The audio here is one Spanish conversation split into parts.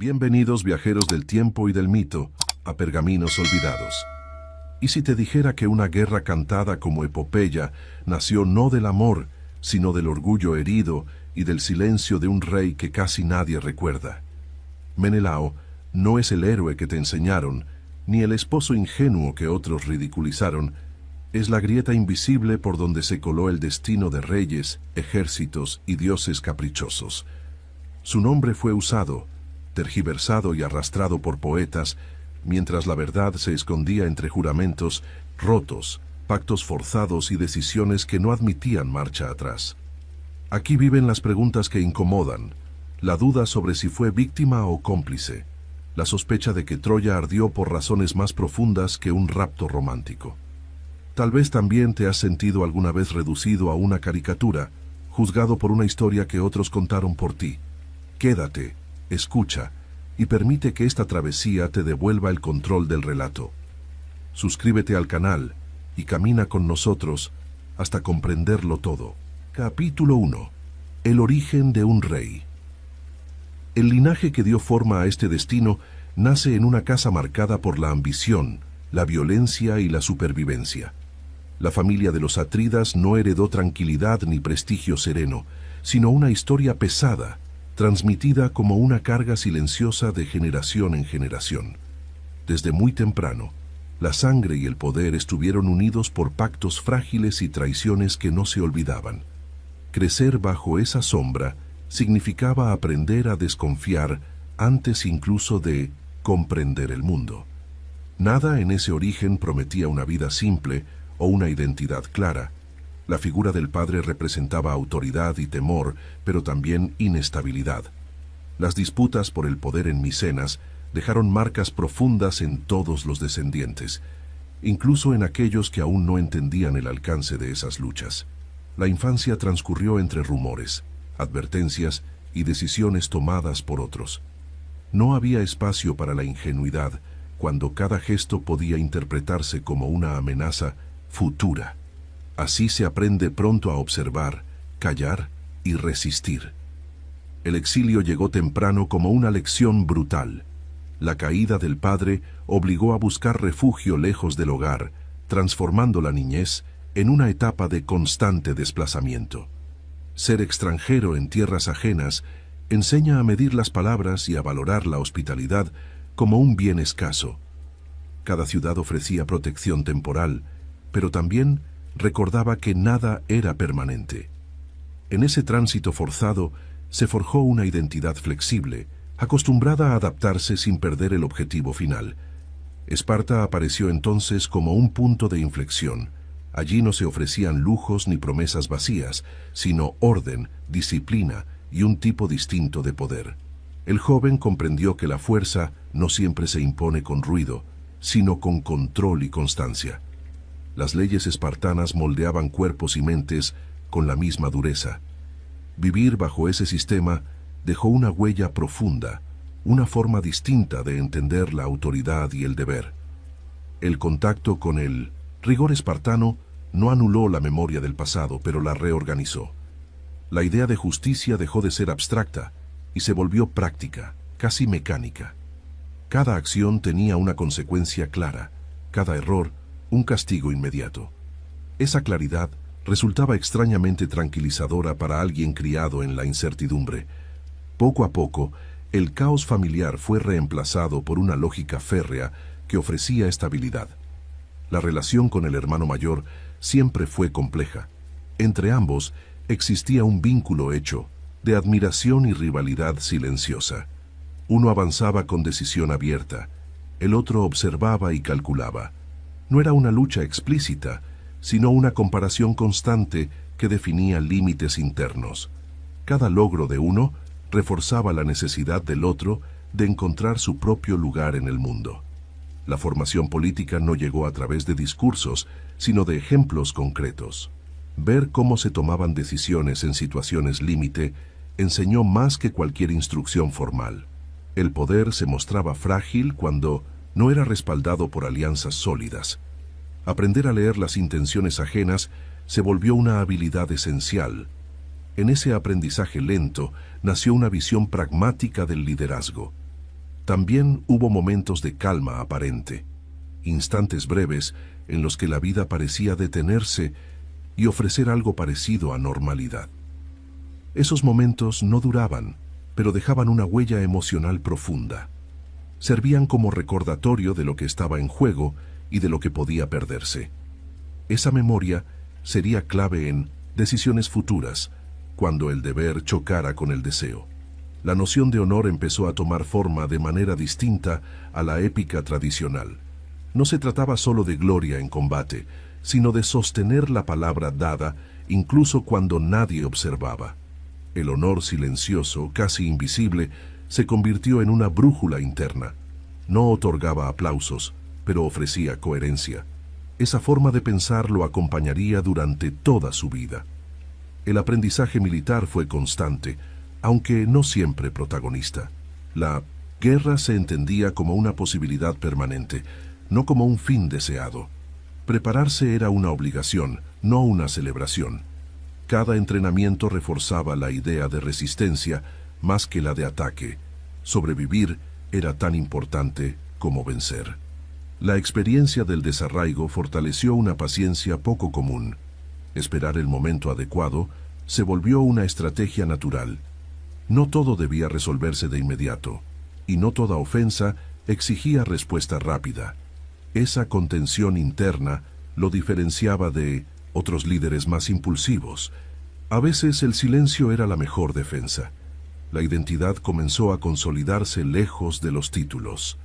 Bienvenidos viajeros del tiempo y del mito, a Pergaminos Olvidados. ¿Y si te dijera que una guerra cantada como epopeya nació no del amor, sino del orgullo herido y del silencio de un rey que casi nadie recuerda? Menelao no es el héroe que te enseñaron, ni el esposo ingenuo que otros ridiculizaron, es la grieta invisible por donde se coló el destino de reyes, ejércitos y dioses caprichosos. Su nombre fue usado, tergiversado y arrastrado por poetas, mientras la verdad se escondía entre juramentos rotos, pactos forzados y decisiones que no admitían marcha atrás. Aquí viven las preguntas que incomodan, la duda sobre si fue víctima o cómplice, la sospecha de que Troya ardió por razones más profundas que un rapto romántico. Tal vez también te has sentido alguna vez reducido a una caricatura, juzgado por una historia que otros contaron por ti. Quédate, escucha, y permite que esta travesía te devuelva el control del relato. Suscríbete al canal y camina con nosotros hasta comprenderlo todo. Capítulo 1. El origen de un rey. El linaje que dio forma a este destino nace en una casa marcada por la ambición, la violencia y la supervivencia. La familia de los Atridas no heredó tranquilidad ni prestigio sereno, sino una historia pesada, transmitida como una carga silenciosa de generación en generación. Desde muy temprano, la sangre y el poder estuvieron unidos por pactos frágiles y traiciones que no se olvidaban. Crecer bajo esa sombra significaba aprender a desconfiar antes incluso de comprender el mundo. Nada en ese origen prometía una vida simple o una identidad clara. La figura del padre representaba autoridad y temor, pero también inestabilidad. Las disputas por el poder en Micenas dejaron marcas profundas en todos los descendientes, incluso en aquellos que aún no entendían el alcance de esas luchas. La infancia transcurrió entre rumores, advertencias y decisiones tomadas por otros. No había espacio para la ingenuidad, cuando cada gesto podía interpretarse como una amenaza futura. Así se aprende pronto a observar, callar y resistir. El exilio llegó temprano como una lección brutal. La caída del padre obligó a buscar refugio lejos del hogar, transformando la niñez en una etapa de constante desplazamiento. Ser extranjero en tierras ajenas enseña a medir las palabras y a valorar la hospitalidad como un bien escaso. Cada ciudad ofrecía protección temporal, pero también recordaba que nada era permanente. En ese tránsito forzado se forjó una identidad flexible, acostumbrada a adaptarse sin perder el objetivo final. Esparta apareció entonces como un punto de inflexión. Allí no se ofrecían lujos ni promesas vacías, sino orden, disciplina y un tipo distinto de poder. El joven comprendió que la fuerza no siempre se impone con ruido, sino con control y constancia. Las leyes espartanas moldeaban cuerpos y mentes con la misma dureza. Vivir bajo ese sistema dejó una huella profunda, una forma distinta de entender la autoridad y el deber. El contacto con el rigor espartano no anuló la memoria del pasado, pero la reorganizó. La idea de justicia dejó de ser abstracta y se volvió práctica, casi mecánica. Cada acción tenía una consecuencia clara, cada error un castigo inmediato. Esa claridad resultaba extrañamente tranquilizadora para alguien criado en la incertidumbre. Poco a poco, el caos familiar fue reemplazado por una lógica férrea que ofrecía estabilidad. La relación con el hermano mayor siempre fue compleja. Entre ambos existía un vínculo hecho, de admiración y rivalidad silenciosa. Uno avanzaba con decisión abierta, el otro observaba y calculaba. No era una lucha explícita, sino una comparación constante que definía límites internos. Cada logro de uno reforzaba la necesidad del otro de encontrar su propio lugar en el mundo. La formación política no llegó a través de discursos, sino de ejemplos concretos. Ver cómo se tomaban decisiones en situaciones límite enseñó más que cualquier instrucción formal. El poder se mostraba frágil cuando no era respaldado por alianzas sólidas. Aprender a leer las intenciones ajenas se volvió una habilidad esencial. En ese aprendizaje lento nació una visión pragmática del liderazgo. También hubo momentos de calma aparente, instantes breves en los que la vida parecía detenerse y ofrecer algo parecido a normalidad. Esos momentos no duraban, pero dejaban una huella emocional profunda. Servían como recordatorio de lo que estaba en juego y de lo que podía perderse. Esa memoria sería clave en decisiones futuras, cuando el deber chocara con el deseo. La noción de honor empezó a tomar forma de manera distinta a la épica tradicional. No se trataba solo de gloria en combate, sino de sostener la palabra dada incluso cuando nadie observaba. El honor silencioso, casi invisible, se convirtió en una brújula interna. No otorgaba aplausos, pero ofrecía coherencia. Esa forma de pensar lo acompañaría durante toda su vida. El aprendizaje militar fue constante, aunque no siempre protagonista. La guerra se entendía como una posibilidad permanente, no como un fin deseado. Prepararse era una obligación, no una celebración. Cada entrenamiento reforzaba la idea de resistencia más que la de ataque. Sobrevivir era tan importante como vencer. La experiencia del desarraigo fortaleció una paciencia poco común. Esperar el momento adecuado se volvió una estrategia natural. No todo debía resolverse de inmediato, y no toda ofensa exigía respuesta rápida. Esa contención interna lo diferenciaba de otros líderes más impulsivos. A veces el silencio era la mejor defensa. La identidad comenzó a consolidarse lejos de los títulos.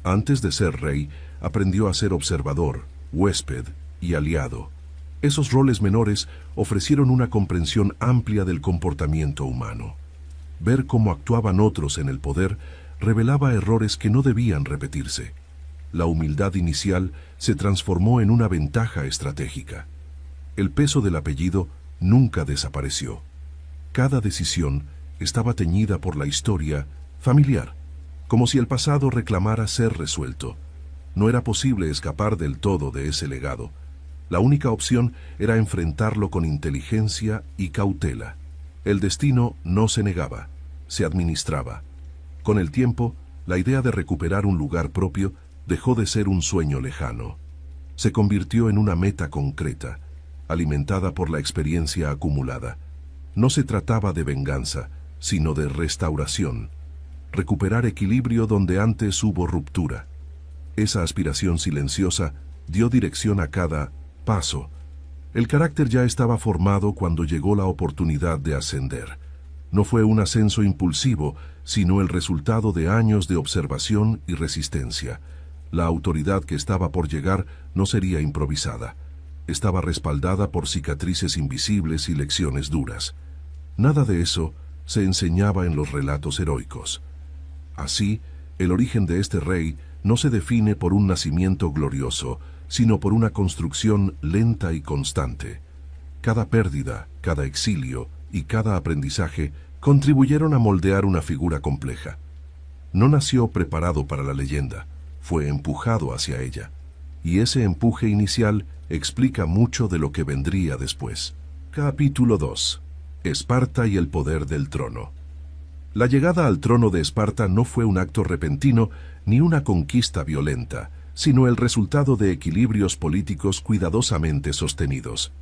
Antes de ser rey, aprendió a ser observador, huésped y aliado. Esos roles menores ofrecieron una comprensión amplia del comportamiento humano. Ver cómo actuaban otros en el poder revelaba errores que no debían repetirse. La humildad inicial se transformó en una ventaja estratégica. El peso del apellido nunca desapareció. Cada decisión estaba teñida por la historia familiar, como si el pasado reclamara ser resuelto. No era posible escapar del todo de ese legado. La única opción era enfrentarlo con inteligencia y cautela. El destino no se negaba, se administraba. Con el tiempo, la idea de recuperar un lugar propio dejó de ser un sueño lejano. Se convirtió en una meta concreta, alimentada por la experiencia acumulada. No se trataba de venganza, sino de restauración. Recuperar equilibrio donde antes hubo ruptura. Esa aspiración silenciosa dio dirección a cada paso. El carácter ya estaba formado cuando llegó la oportunidad de ascender. No fue un ascenso impulsivo, sino el resultado de años de observación y resistencia. La autoridad que estaba por llegar no sería improvisada. Estaba respaldada por cicatrices invisibles y lecciones duras. Nada de eso se enseñaba en los relatos heroicos. Así, el origen de este rey no se define por un nacimiento glorioso, sino por una construcción lenta y constante. Cada pérdida, cada exilio y cada aprendizaje contribuyeron a moldear una figura compleja. No nació preparado para la leyenda, fue empujado hacia ella. Y ese empuje inicial explica mucho de lo que vendría después. Capítulo 2. Esparta y el poder del trono. La llegada al trono de Esparta no fue un acto repentino ni una conquista violenta, sino el resultado de equilibrios políticos cuidadosamente sostenidos.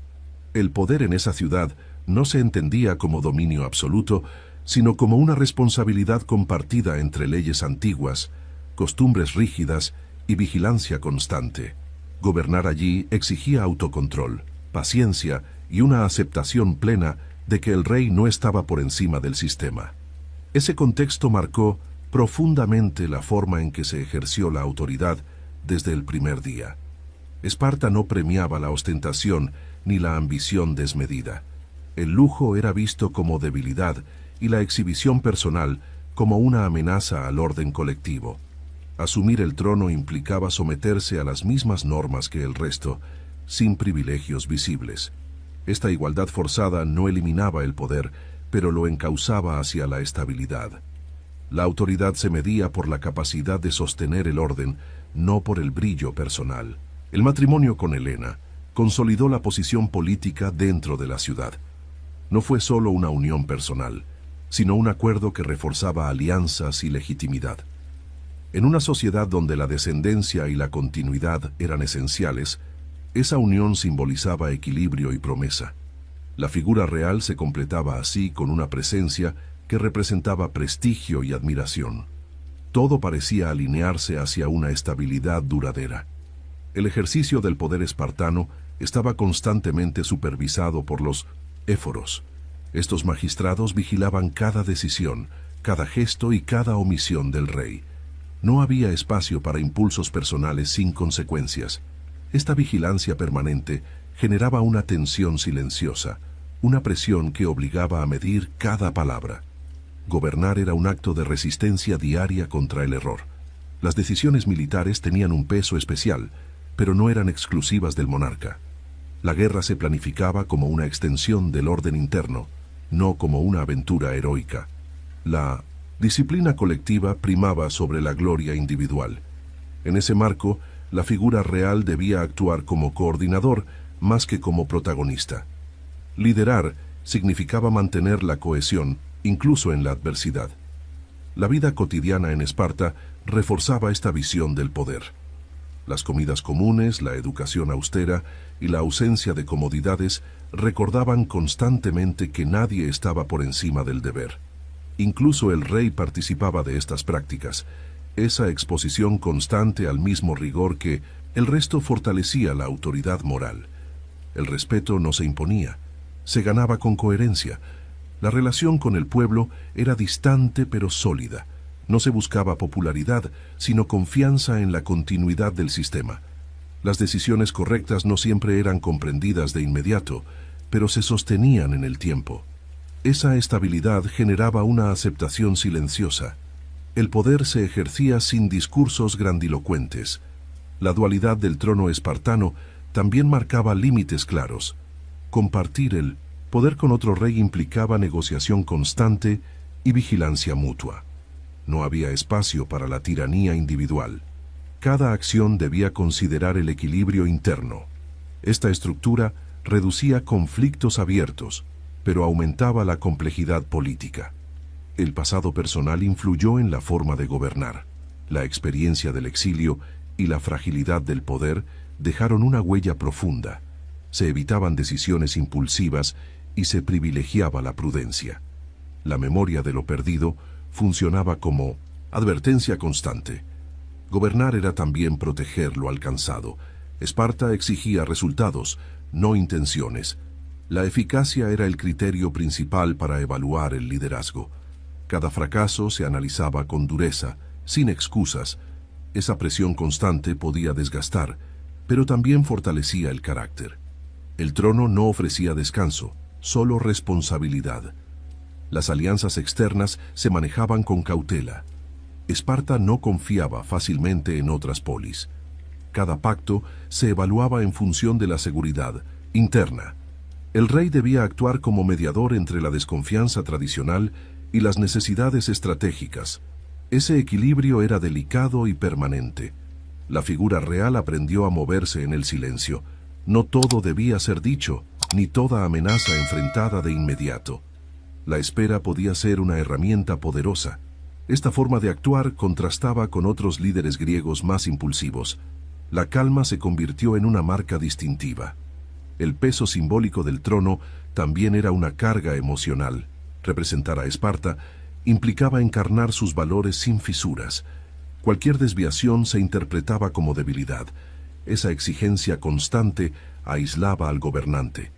El poder en esa ciudad no se entendía como dominio absoluto, sino como una responsabilidad compartida entre leyes antiguas, costumbres rígidas y vigilancia constante. Gobernar allí exigía autocontrol, paciencia y una aceptación plena de que el rey no estaba por encima del sistema. Ese contexto marcó profundamente la forma en que se ejerció la autoridad desde el primer día. Esparta no premiaba la ostentación ni la ambición desmedida. El lujo era visto como debilidad y la exhibición personal como una amenaza al orden colectivo. Asumir el trono implicaba someterse a las mismas normas que el resto, sin privilegios visibles. Esta igualdad forzada no eliminaba el poder, pero lo encauzaba hacia la estabilidad. La autoridad se medía por la capacidad de sostener el orden, no por el brillo personal. El matrimonio con Helena consolidó la posición política dentro de la ciudad. No fue solo una unión personal, sino un acuerdo que reforzaba alianzas y legitimidad. En una sociedad donde la descendencia y la continuidad eran esenciales, esa unión simbolizaba equilibrio y promesa. La figura real se completaba así con una presencia que representaba prestigio y admiración. Todo parecía alinearse hacia una estabilidad duradera. El ejercicio del poder espartano estaba constantemente supervisado por los éforos. Estos magistrados vigilaban cada decisión, cada gesto y cada omisión del rey. No había espacio para impulsos personales sin consecuencias. Esta vigilancia permanente generaba una tensión silenciosa, una presión que obligaba a medir cada palabra. Gobernar era un acto de resistencia diaria contra el error. Las decisiones militares tenían un peso especial, pero no eran exclusivas del monarca. La guerra se planificaba como una extensión del orden interno, no como una aventura heroica. La disciplina colectiva primaba sobre la gloria individual. En ese marco, la figura real debía actuar como coordinador más que como protagonista. Liderar significaba mantener la cohesión, incluso en la adversidad. La vida cotidiana en Esparta reforzaba esta visión del poder. Las comidas comunes, la educación austera y la ausencia de comodidades recordaban constantemente que nadie estaba por encima del deber. Incluso el rey participaba de estas prácticas. Esa exposición constante al mismo rigor que el resto fortalecía la autoridad moral. El respeto no se imponía, se ganaba con coherencia. La relación con el pueblo era distante pero sólida. No se buscaba popularidad, sino confianza en la continuidad del sistema. Las decisiones correctas no siempre eran comprendidas de inmediato, pero se sostenían en el tiempo. Esa estabilidad generaba una aceptación silenciosa. El poder se ejercía sin discursos grandilocuentes. La dualidad del trono espartano también marcaba límites claros. Compartir el poder con otro rey implicaba negociación constante y vigilancia mutua. No había espacio para la tiranía individual. Cada acción debía considerar el equilibrio interno. Esta estructura reducía conflictos abiertos, pero aumentaba la complejidad política. El pasado personal influyó en la forma de gobernar. La experiencia del exilio y la fragilidad del poder dejaron una huella profunda. Se evitaban decisiones impulsivas y se privilegiaba la prudencia. La memoria de lo perdido funcionaba como advertencia constante. Gobernar era también proteger lo alcanzado. Esparta exigía resultados, no intenciones. La eficacia era el criterio principal para evaluar el liderazgo. Cada fracaso se analizaba con dureza, sin excusas. Esa presión constante podía desgastar, pero también fortalecía el carácter. El trono no ofrecía descanso, solo responsabilidad. Las alianzas externas se manejaban con cautela. Esparta no confiaba fácilmente en otras polis. Cada pacto se evaluaba en función de la seguridad interna. El rey debía actuar como mediador entre la desconfianza tradicional y las necesidades estratégicas. Ese equilibrio era delicado y permanente. La figura real aprendió a moverse en el silencio. No todo debía ser dicho, ni toda amenaza enfrentada de inmediato. La espera podía ser una herramienta poderosa. Esta forma de actuar contrastaba con otros líderes griegos más impulsivos. La calma se convirtió en una marca distintiva. El peso simbólico del trono también era una carga emocional. Representar a Esparta implicaba encarnar sus valores sin fisuras. Cualquier desviación se interpretaba como debilidad. Esa exigencia constante aislaba al gobernante.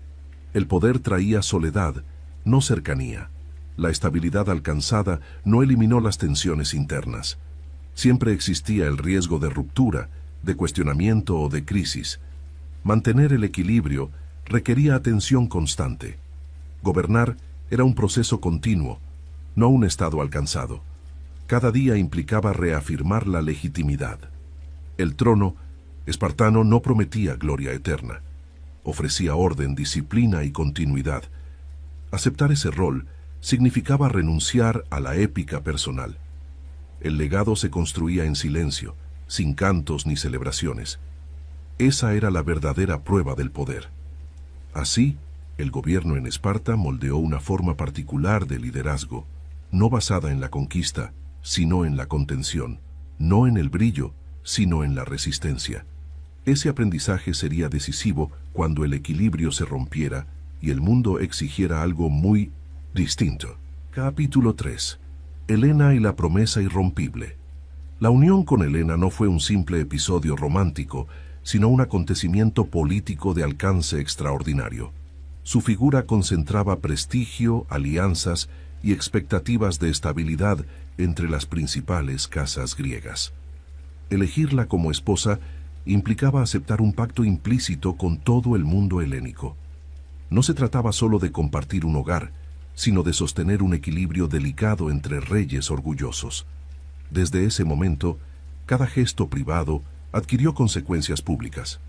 El poder traía soledad, no cercanía. La estabilidad alcanzada no eliminó las tensiones internas. Siempre existía el riesgo de ruptura, de cuestionamiento o de crisis. Mantener el equilibrio requería atención constante. Gobernar era un proceso continuo, no un estado alcanzado. Cada día implicaba reafirmar la legitimidad. El trono espartano no prometía gloria eterna. Ofrecía orden, disciplina y continuidad. Aceptar ese rol significaba renunciar a la épica personal. El legado se construía en silencio, sin cantos ni celebraciones. Esa era la verdadera prueba del poder. Así, el gobierno en Esparta moldeó una forma particular de liderazgo, no basada en la conquista, sino en la contención. no en el brillo, sino en la resistencia. Ese aprendizaje sería decisivo cuando el equilibrio se rompiera y el mundo exigiera algo muy distinto. Capítulo 3. Helena y la promesa irrompible. La unión con Helena no fue un simple episodio romántico, sino un acontecimiento político de alcance extraordinario. Su figura concentraba prestigio, alianzas y expectativas de estabilidad entre las principales casas griegas. Elegirla como esposa implicaba aceptar un pacto implícito con todo el mundo helénico. No se trataba solo de compartir un hogar, sino de sostener un equilibrio delicado entre reyes orgullosos. Desde ese momento, cada gesto privado adquirió consecuencias públicas.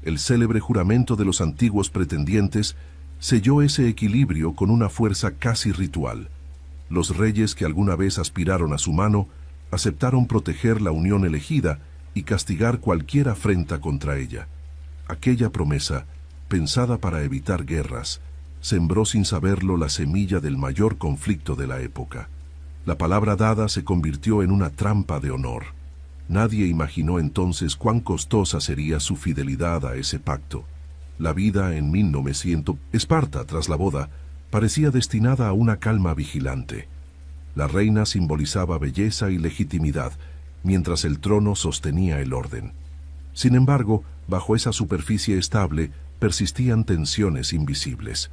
El célebre juramento de los antiguos pretendientes selló ese equilibrio con una fuerza casi ritual. Los reyes que alguna vez aspiraron a su mano aceptaron proteger la unión elegida y castigar cualquier afrenta contra ella. Aquella promesa, pensada para evitar guerras, sembró sin saberlo la semilla del mayor conflicto de la época. La palabra dada se convirtió en una trampa de honor. Nadie imaginó entonces cuán costosa sería su fidelidad a ese pacto. La vida en 1900, Esparta, tras la boda, parecía destinada a una calma vigilante. La reina simbolizaba belleza y legitimidad, mientras el trono sostenía el orden. Sin embargo, bajo esa superficie estable persistían tensiones invisibles.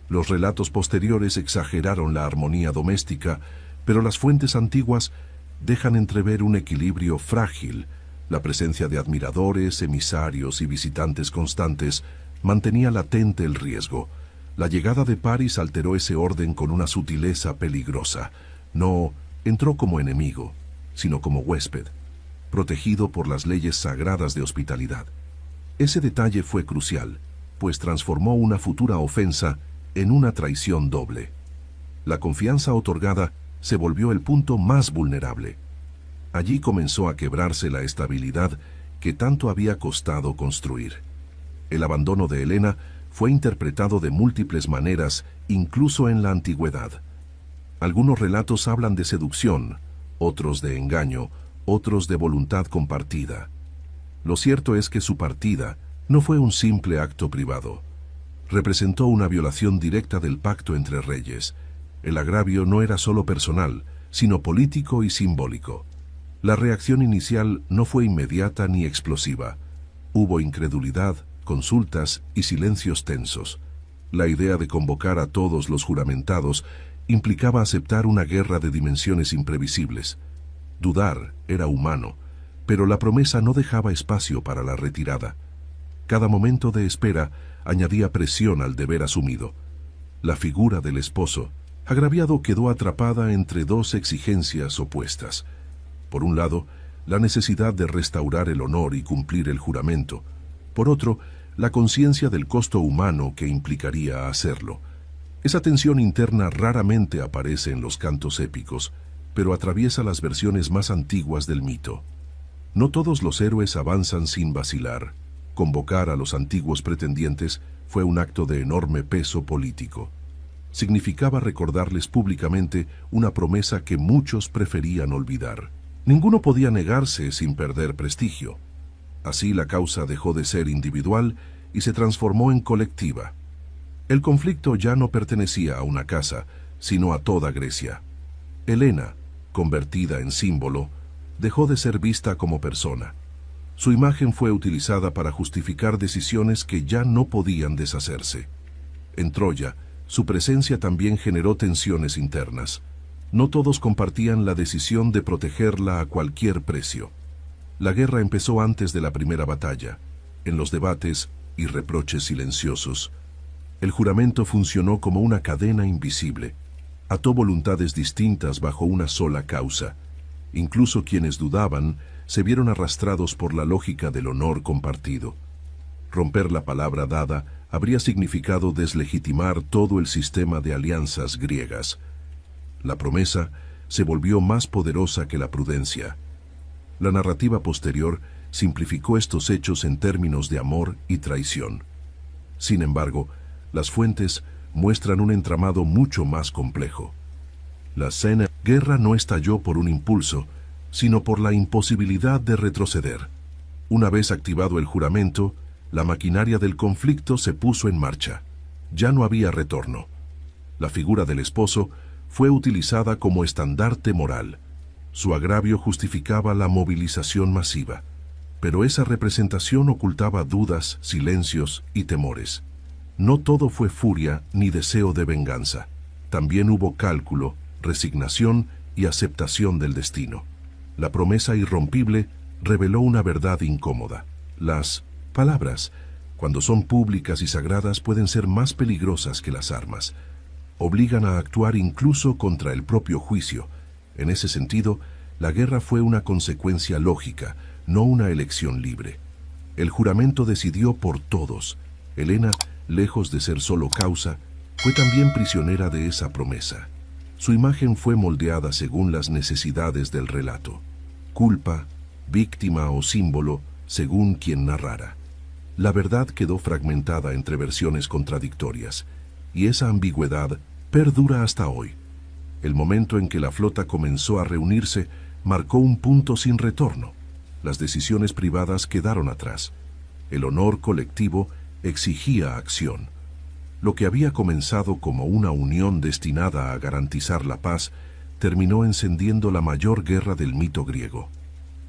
Los relatos posteriores exageraron la armonía doméstica, pero las fuentes antiguas dejan entrever un equilibrio frágil. La presencia de admiradores, emisarios y visitantes constantes mantenía latente el riesgo. La llegada de Paris alteró ese orden con una sutileza peligrosa. No entró como enemigo, sino como huésped, protegido por las leyes sagradas de hospitalidad. Ese detalle fue crucial, pues transformó una futura ofensa en una traición doble. La confianza otorgada se volvió el punto más vulnerable. Allí comenzó a quebrarse la estabilidad que tanto había costado construir. El abandono de Helena fue interpretado de múltiples maneras, incluso en la antigüedad. Algunos relatos hablan de seducción, otros de engaño, otros de voluntad compartida. Lo cierto es que su partida no fue un simple acto privado. Representó una violación directa del pacto entre reyes. El agravio no era solo personal, sino político y simbólico. La reacción inicial no fue inmediata ni explosiva. Hubo incredulidad, consultas y silencios tensos. La idea de convocar a todos los juramentados implicaba aceptar una guerra de dimensiones imprevisibles. Dudar era humano, pero la promesa no dejaba espacio para la retirada. Cada momento de espera añadía presión al deber asumido. La figura del esposo, agraviado, quedó atrapada entre dos exigencias opuestas. Por un lado, la necesidad de restaurar el honor y cumplir el juramento. Por otro, la conciencia del costo humano que implicaría hacerlo. Esa tensión interna raramente aparece en los cantos épicos, pero atraviesa las versiones más antiguas del mito. No todos los héroes avanzan sin vacilar. Convocar a los antiguos pretendientes fue un acto de enorme peso político. Significaba recordarles públicamente una promesa que muchos preferían olvidar. Ninguno podía negarse sin perder prestigio. Así la causa dejó de ser individual y se transformó en colectiva. El conflicto ya no pertenecía a una casa, sino a toda Grecia. Helena, convertida en símbolo, dejó de ser vista como persona. Su imagen fue utilizada para justificar decisiones que ya no podían deshacerse. En Troya, su presencia también generó tensiones internas. No todos compartían la decisión de protegerla a cualquier precio. La guerra empezó antes de la primera batalla, en los debates y reproches silenciosos. El juramento funcionó como una cadena invisible. Ató voluntades distintas bajo una sola causa. Incluso quienes dudaban se vieron arrastrados por la lógica del honor compartido. Romper la palabra dada habría significado deslegitimar todo el sistema de alianzas griegas. La promesa se volvió más poderosa que la prudencia. La narrativa posterior simplificó estos hechos en términos de amor y traición. Sin embargo, las fuentes muestran un entramado mucho más complejo. La guerra no estalló por un impulso, sino por la imposibilidad de retroceder. Una vez activado el juramento, la maquinaria del conflicto se puso en marcha. Ya no había retorno. La figura del esposo fue utilizada como estandarte moral. Su agravio justificaba la movilización masiva, pero esa representación ocultaba dudas, silencios y temores. No todo fue furia ni deseo de venganza. También hubo cálculo, resignación y aceptación del destino. La promesa irrompible reveló una verdad incómoda. Las palabras, cuando son públicas y sagradas, pueden ser más peligrosas que las armas. Obligan a actuar incluso contra el propio juicio. En ese sentido, la guerra fue una consecuencia lógica, no una elección libre. El juramento decidió por todos. Helena, lejos de ser solo causa, fue también prisionera de esa promesa. Su imagen fue moldeada según las necesidades del relato. Culpa, víctima o símbolo, según quien narrara. La verdad quedó fragmentada entre versiones contradictorias, y esa ambigüedad perdura hasta hoy. El momento en que la flota comenzó a reunirse marcó un punto sin retorno. Las decisiones privadas quedaron atrás. El honor colectivo exigía acción. Lo que había comenzado como una unión destinada a garantizar la paz, terminó encendiendo la mayor guerra del mito griego.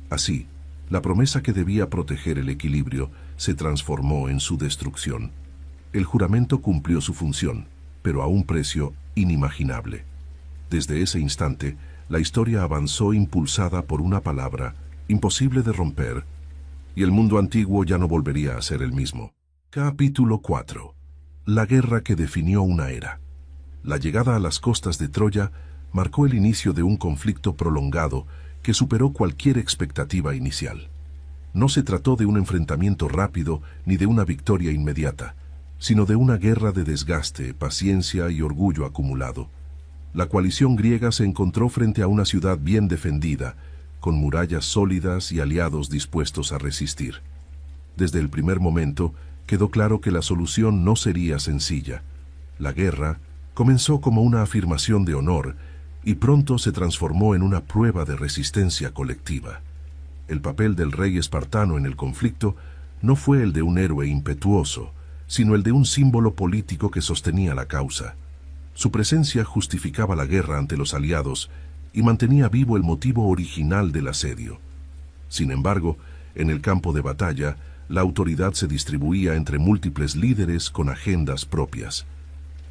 Así, la promesa que debía proteger el equilibrio se transformó en su destrucción. El juramento cumplió su función, pero a un precio inimaginable. Desde ese instante, la historia avanzó impulsada por una palabra imposible de romper, y el mundo antiguo ya no volvería a ser el mismo. Capítulo 4. La guerra que definió una era. La llegada a las costas de Troya marcó el inicio de un conflicto prolongado que superó cualquier expectativa inicial. No se trató de un enfrentamiento rápido ni de una victoria inmediata, sino de una guerra de desgaste, paciencia y orgullo acumulado. La coalición griega se encontró frente a una ciudad bien defendida, con murallas sólidas y aliados dispuestos a resistir. Desde el primer momento, quedó claro que la solución no sería sencilla. La guerra comenzó como una afirmación de honor y pronto se transformó en una prueba de resistencia colectiva. El papel del rey espartano en el conflicto no fue el de un héroe impetuoso, sino el de un símbolo político que sostenía la causa. Su presencia justificaba la guerra ante los aliados y mantenía vivo el motivo original del asedio. Sin embargo, en el campo de batalla, la autoridad se distribuía entre múltiples líderes con agendas propias.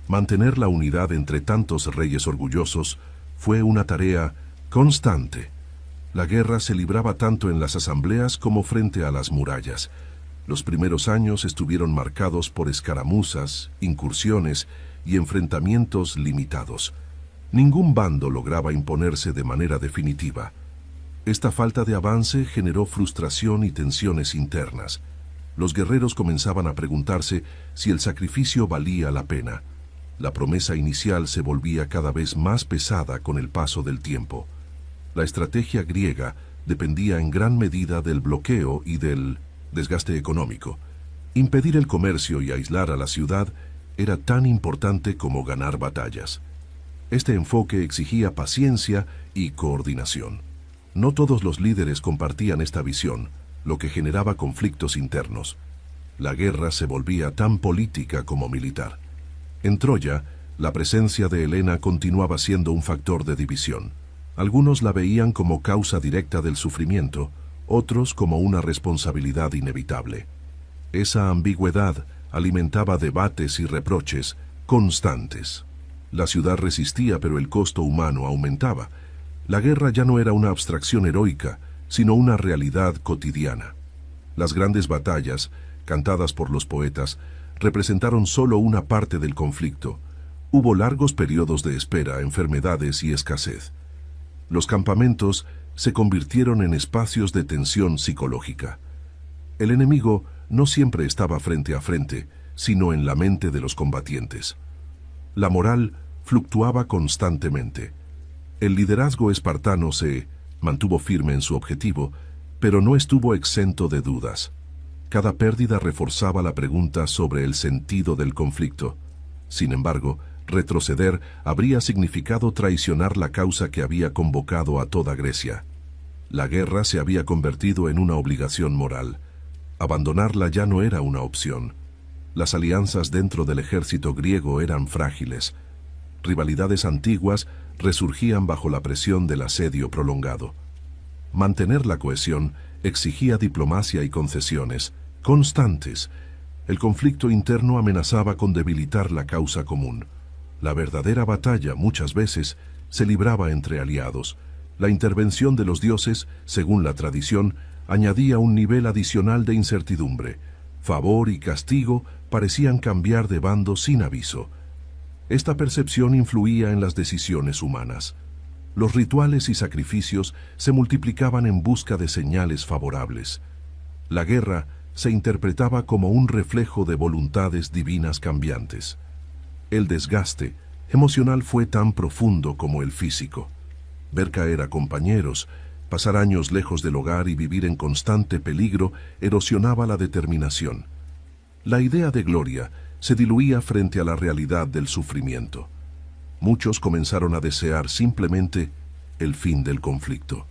Mantener la unidad entre tantos reyes orgullosos fue una tarea constante. La guerra se libraba tanto en las asambleas como frente a las murallas. Los primeros años estuvieron marcados por escaramuzas, incursiones y enfrentamientos limitados. Ningún bando lograba imponerse de manera definitiva. Esta falta de avance generó frustración y tensiones internas. Los guerreros comenzaban a preguntarse si el sacrificio valía la pena. La promesa inicial se volvía cada vez más pesada con el paso del tiempo. La estrategia griega dependía en gran medida del bloqueo y del desgaste económico. Impedir el comercio y aislar a la ciudad era tan importante como ganar batallas. Este enfoque exigía paciencia y coordinación. No todos los líderes compartían esta visión, lo que generaba conflictos internos. La guerra se volvía tan política como militar. En Troya, la presencia de Helena continuaba siendo un factor de división. Algunos la veían como causa directa del sufrimiento, otros como una responsabilidad inevitable. Esa ambigüedad alimentaba debates y reproches constantes. La ciudad resistía, pero el costo humano aumentaba. La guerra ya no era una abstracción heroica, sino una realidad cotidiana. Las grandes batallas, cantadas por los poetas, representaron solo una parte del conflicto. Hubo largos periodos de espera, enfermedades y escasez. Los campamentos se convirtieron en espacios de tensión psicológica. El enemigo no siempre estaba frente a frente, sino en la mente de los combatientes. La moral fluctuaba constantemente. El liderazgo espartano se mantuvo firme en su objetivo, pero no estuvo exento de dudas. Cada pérdida reforzaba la pregunta sobre el sentido del conflicto. Sin embargo, retroceder habría significado traicionar la causa que había convocado a toda Grecia. La guerra se había convertido en una obligación moral. Abandonarla ya no era una opción. Las alianzas dentro del ejército griego eran frágiles. Rivalidades antiguas resurgían bajo la presión del asedio prolongado. Mantener la cohesión exigía diplomacia y concesiones constantes. El conflicto interno amenazaba con debilitar la causa común. La verdadera batalla, muchas veces, se libraba entre aliados. La intervención de los dioses, según la tradición, añadía un nivel adicional de incertidumbre. Favor y castigo parecían cambiar de bando sin aviso. Esta percepción influía en las decisiones humanas. Los rituales y sacrificios se multiplicaban en busca de señales favorables. La guerra se interpretaba como un reflejo de voluntades divinas cambiantes. El desgaste emocional fue tan profundo como el físico. Ver caer a compañeros, pasar años lejos del hogar y vivir en constante peligro erosionaba la determinación. La idea de gloria se diluía frente a la realidad del sufrimiento. Muchos comenzaron a desear simplemente el fin del conflicto.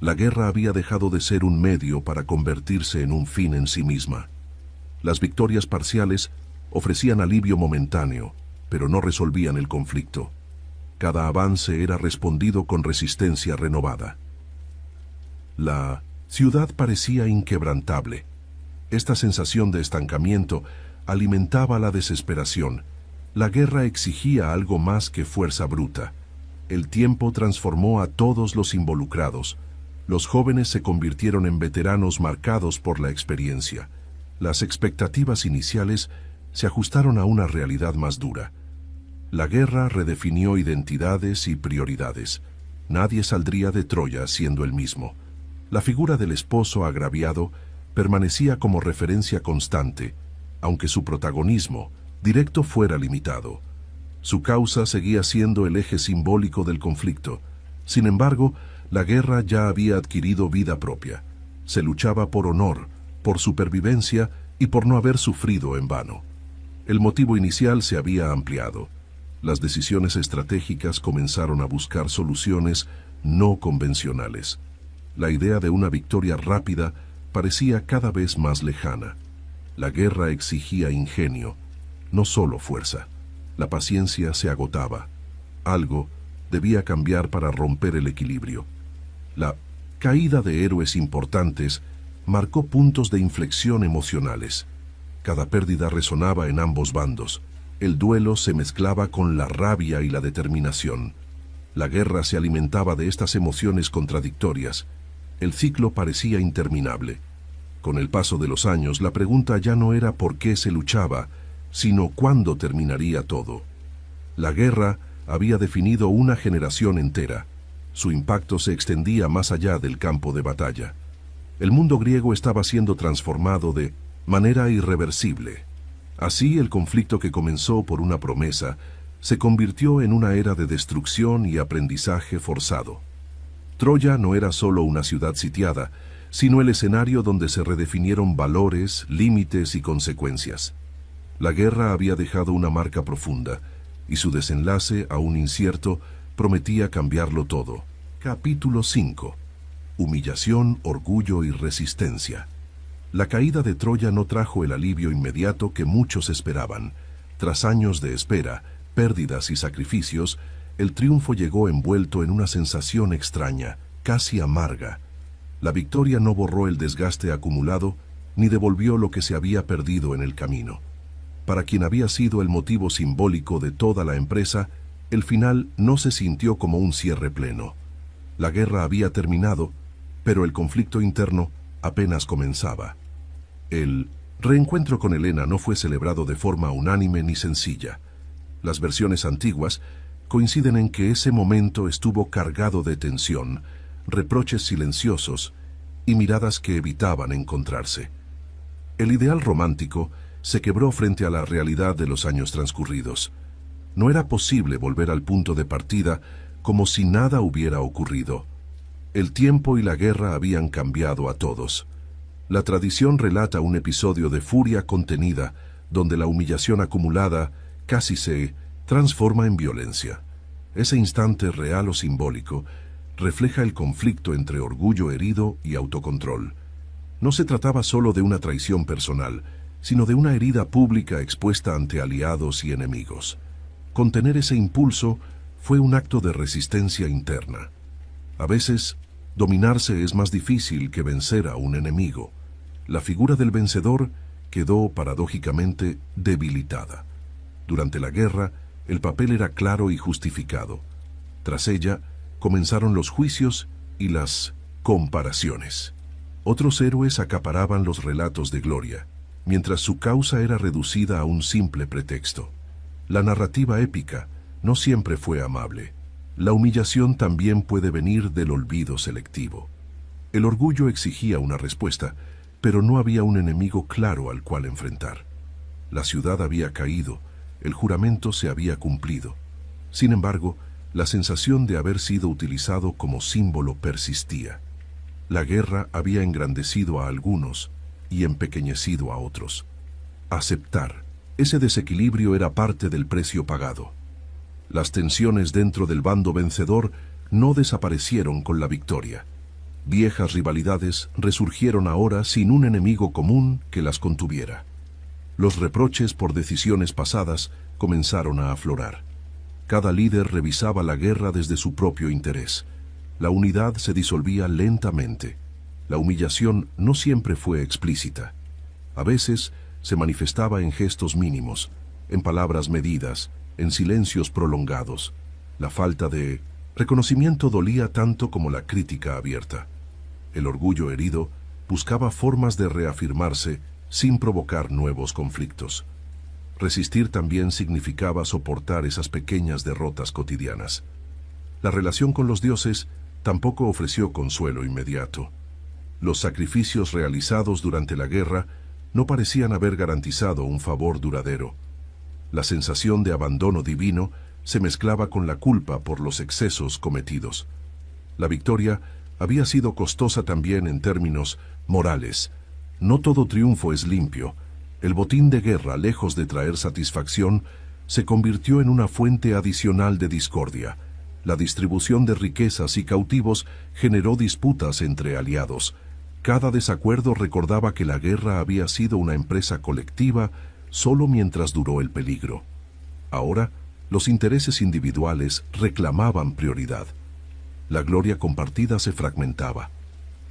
La guerra había dejado de ser un medio para convertirse en un fin en sí misma. Las victorias parciales ofrecían alivio momentáneo, pero no resolvían el conflicto. Cada avance era respondido con resistencia renovada. La ciudad parecía inquebrantable. Esta sensación de estancamiento alimentaba la desesperación. La guerra exigía algo más que fuerza bruta. El tiempo transformó a todos los involucrados. Los jóvenes se convirtieron en veteranos marcados por la experiencia. Las expectativas iniciales se ajustaron a una realidad más dura. La guerra redefinió identidades y prioridades. Nadie saldría de Troya siendo el mismo. La figura del esposo agraviado permanecía como referencia constante, aunque su protagonismo directo fuera limitado. Su causa seguía siendo el eje simbólico del conflicto. Sin embargo, la guerra ya había adquirido vida propia. Se luchaba por honor, por supervivencia y por no haber sufrido en vano. El motivo inicial se había ampliado. Las decisiones estratégicas comenzaron a buscar soluciones no convencionales. La idea de una victoria rápida parecía cada vez más lejana. La guerra exigía ingenio, no solo fuerza. La paciencia se agotaba. Algo debía cambiar para romper el equilibrio. La caída de héroes importantes marcó puntos de inflexión emocionales. Cada pérdida resonaba en ambos bandos. El duelo se mezclaba con la rabia y la determinación. La guerra se alimentaba de estas emociones contradictorias. El ciclo parecía interminable. Con el paso de los años, la pregunta ya no era por qué se luchaba, sino cuándo terminaría todo. La guerra había definido una generación entera. Su impacto se extendía más allá del campo de batalla. El mundo griego estaba siendo transformado de manera irreversible. Así, el conflicto que comenzó por una promesa se convirtió en una era de destrucción y aprendizaje forzado. Troya no era solo una ciudad sitiada, sino el escenario donde se redefinieron valores, límites y consecuencias. La guerra había dejado una marca profunda, y su desenlace, aún incierto, prometía cambiarlo todo. Capítulo 5. Humillación, orgullo y resistencia. La caída de Troya no trajo el alivio inmediato que muchos esperaban. Tras años de espera, pérdidas y sacrificios, el triunfo llegó envuelto en una sensación extraña, casi amarga. La victoria no borró el desgaste acumulado, ni devolvió lo que se había perdido en el camino. Para quien había sido el motivo simbólico de toda la empresa, el final no se sintió como un cierre pleno. La guerra había terminado, pero el conflicto interno apenas comenzaba. El reencuentro con Helena no fue celebrado de forma unánime ni sencilla. Las versiones antiguas coinciden en que ese momento estuvo cargado de tensión, reproches silenciosos y miradas que evitaban encontrarse. El ideal romántico se quebró frente a la realidad de los años transcurridos. No era posible volver al punto de partida como si nada hubiera ocurrido. El tiempo y la guerra habían cambiado a todos. La tradición relata un episodio de furia contenida, donde la humillación acumulada casi se transforma en violencia. Ese instante real o simbólico refleja el conflicto entre orgullo herido y autocontrol. No se trataba solo de una traición personal, sino de una herida pública expuesta ante aliados y enemigos. Contener ese impulso fue un acto de resistencia interna. A veces, dominarse es más difícil que vencer a un enemigo. La figura del vencedor quedó, paradójicamente, debilitada. Durante la guerra, el papel era claro y justificado. Tras ella, comenzaron los juicios y las comparaciones. Otros héroes acaparaban los relatos de gloria, mientras su causa era reducida a un simple pretexto. La narrativa épica no siempre fue amable. La humillación también puede venir del olvido selectivo. El orgullo exigía una respuesta, pero no había un enemigo claro al cual enfrentar. La ciudad había caído, el juramento se había cumplido. Sin embargo, la sensación de haber sido utilizado como símbolo persistía. La guerra había engrandecido a algunos y empequeñecido a otros. Aceptar ese desequilibrio era parte del precio pagado. Las tensiones dentro del bando vencedor no desaparecieron con la victoria. Viejas rivalidades resurgieron ahora sin un enemigo común que las contuviera. Los reproches por decisiones pasadas comenzaron a aflorar. Cada líder revisaba la guerra desde su propio interés. La unidad se disolvía lentamente. La humillación no siempre fue explícita. A veces se manifestaba en gestos mínimos, en palabras medidas, en silencios prolongados. La falta de reconocimiento dolía tanto como la crítica abierta. El orgullo herido buscaba formas de reafirmarse sin provocar nuevos conflictos. Resistir también significaba soportar esas pequeñas derrotas cotidianas. La relación con los dioses tampoco ofreció consuelo inmediato. Los sacrificios realizados durante la guerra no parecían haber garantizado un favor duradero. La sensación de abandono divino se mezclaba con la culpa por los excesos cometidos. La victoria había sido costosa también en términos morales. No todo triunfo es limpio. El botín de guerra, lejos de traer satisfacción, se convirtió en una fuente adicional de discordia. La distribución de riquezas y cautivos generó disputas entre aliados. Cada desacuerdo recordaba que la guerra había sido una empresa colectiva solo mientras duró el peligro. Ahora, los intereses individuales reclamaban prioridad. La gloria compartida se fragmentaba.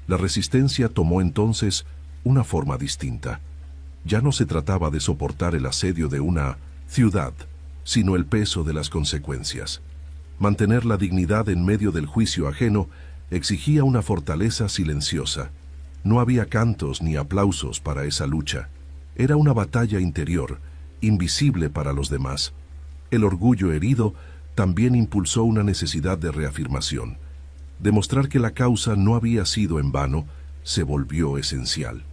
La resistencia tomó entonces una forma distinta. Ya no se trataba de soportar el asedio de una ciudad, sino el peso de las consecuencias. Mantener la dignidad en medio del juicio ajeno exigía una fortaleza silenciosa. No había cantos ni aplausos para esa lucha. Era una batalla interior, invisible para los demás. El orgullo herido también impulsó una necesidad de reafirmación. Demostrar que la causa no había sido en vano se volvió esencial.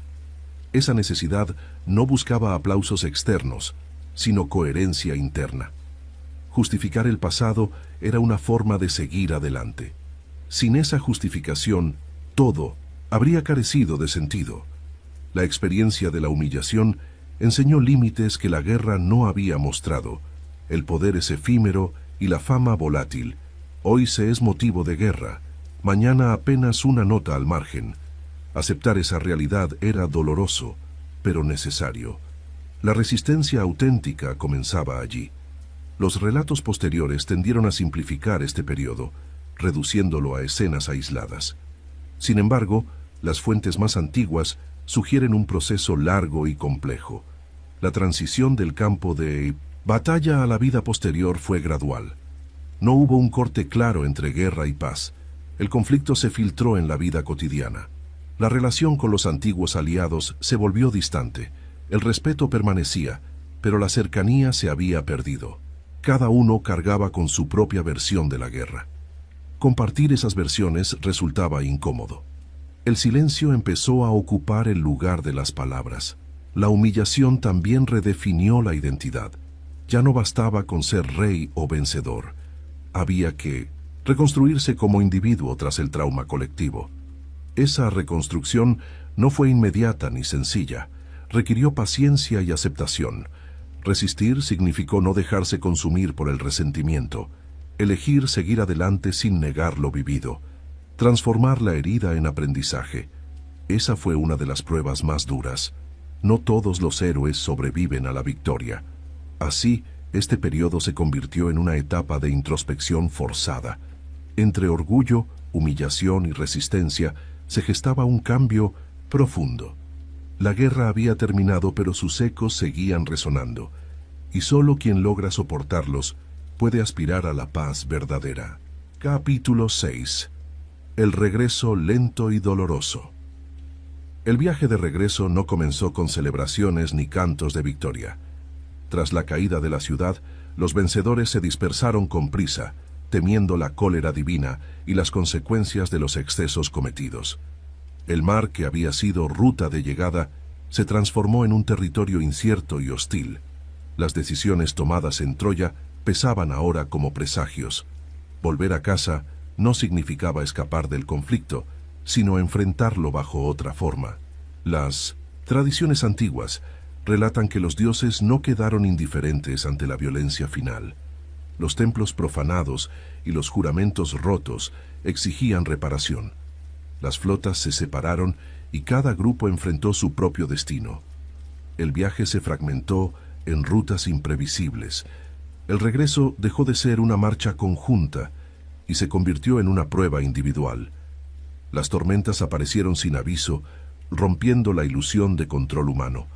Esa necesidad no buscaba aplausos externos, sino coherencia interna. Justificar el pasado era una forma de seguir adelante. Sin esa justificación, todo habría carecido de sentido. La experiencia de la humillación enseñó límites que la guerra no había mostrado. El poder es efímero y la fama volátil. Hoy se es motivo de guerra, mañana apenas una nota al margen. Aceptar esa realidad era doloroso, pero necesario. La resistencia auténtica comenzaba allí. Los relatos posteriores tendieron a simplificar este periodo, reduciéndolo a escenas aisladas. Sin embargo, las fuentes más antiguas sugieren un proceso largo y complejo. La transición del campo de batalla a la vida posterior fue gradual. No hubo un corte claro entre guerra y paz. El conflicto se filtró en la vida cotidiana. La relación con los antiguos aliados se volvió distante. El respeto permanecía, pero la cercanía se había perdido. Cada uno cargaba con su propia versión de la guerra. Compartir esas versiones resultaba incómodo. El silencio empezó a ocupar el lugar de las palabras. La humillación también redefinió la identidad. Ya no bastaba con ser rey o vencedor. Había que reconstruirse como individuo tras el trauma colectivo. Esa reconstrucción no fue inmediata ni sencilla. Requirió paciencia y aceptación. Resistir significó no dejarse consumir por el resentimiento. Elegir seguir adelante sin negar lo vivido. Transformar la herida en aprendizaje. Esa fue una de las pruebas más duras. No todos los héroes sobreviven a la victoria. Así, este periodo se convirtió en una etapa de introspección forzada. Entre orgullo, humillación y resistencia se gestaba un cambio profundo. La guerra había terminado, pero sus ecos seguían resonando, y solo quien logra soportarlos puede aspirar a la paz verdadera. Capítulo 6. El regreso lento y doloroso. El viaje de regreso no comenzó con celebraciones ni cantos de victoria. Tras la caída de la ciudad, los vencedores se dispersaron con prisa, temiendo la cólera divina y las consecuencias de los excesos cometidos. El mar, que había sido ruta de llegada, se transformó en un territorio incierto y hostil. Las decisiones tomadas en Troya pesaban ahora como presagios. Volver a casa no significaba escapar del conflicto, sino enfrentarlo bajo otra forma. Las tradiciones antiguas relatan que los dioses no quedaron indiferentes ante la violencia final. Los templos profanados y los juramentos rotos exigían reparación. Las flotas se separaron y cada grupo enfrentó su propio destino. El viaje se fragmentó en rutas imprevisibles. El regreso dejó de ser una marcha conjunta y se convirtió en una prueba individual. Las tormentas aparecieron sin aviso, rompiendo la ilusión de control humano.